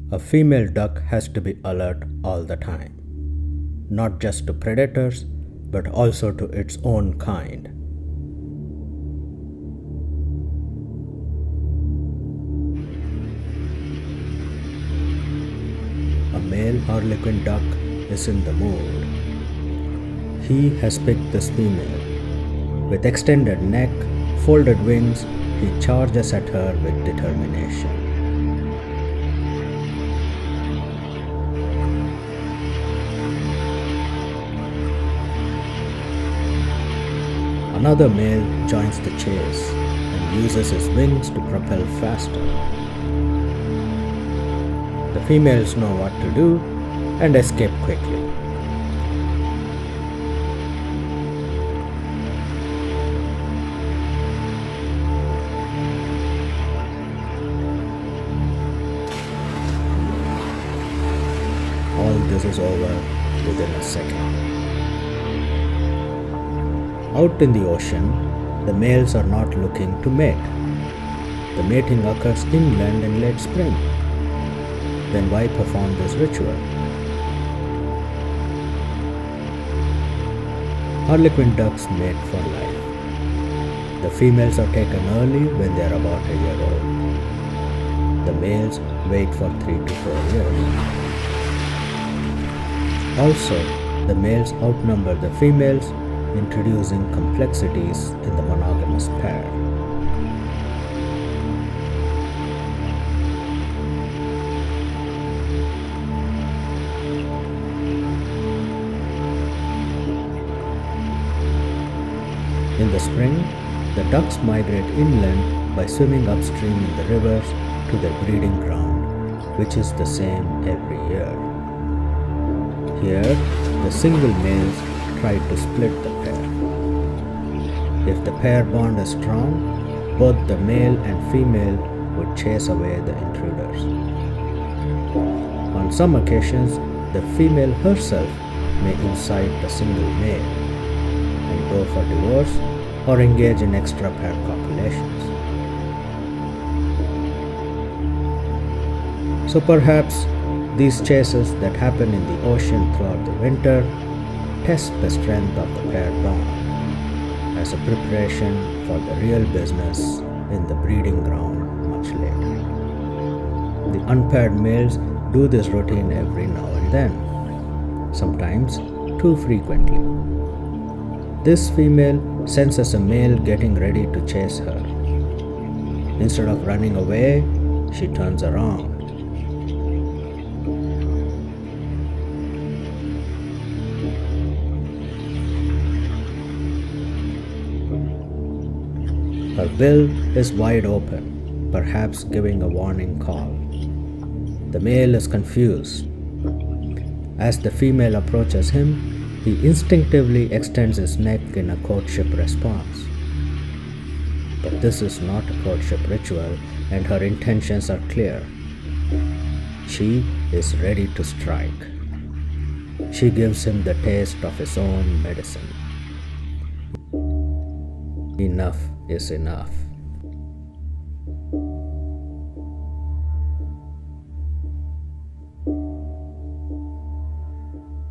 A female duck has to be alert all the time, not just to predators, but also to its own kind. A male Harlequin duck is in the mood. He has picked this female. With extended neck, folded wings, he charges at her with determination. Another male joins the chase and uses his wings to propel faster. The females know what to do and escape quickly. All this is over within a second. Out in the ocean, the males are not looking to mate. The mating occurs inland in late spring. Then why perform this ritual? Harlequin ducks mate for life. The females are taken early when they are about a year old. The males wait for 3 to 4 years. Also, the males outnumber the females, introducing complexities in the monogamous pair. In the spring, the ducks migrate inland by swimming upstream in the rivers to their breeding ground, which is the same every year. Here, the single males try to split the pair. If the pair bond is strong, both the male and female would chase away the intruders. On some occasions, the female herself may incite the single male and go for divorce or engage in extra pair copulations. So perhaps these chases that happen in the ocean throughout the winter test the strength of the pair bond as a preparation for the real business in the breeding ground much later. The unpaired males do this routine every now and then, sometimes too frequently. This female senses a male getting ready to chase her. Instead of running away, she turns around. Her bill is wide open, perhaps giving a warning call. The male is confused. As the female approaches him, he instinctively extends his neck in a courtship response. But this is not a courtship ritual, and her intentions are clear. She is ready to strike. She gives him the taste of his own medicine. Enough is enough.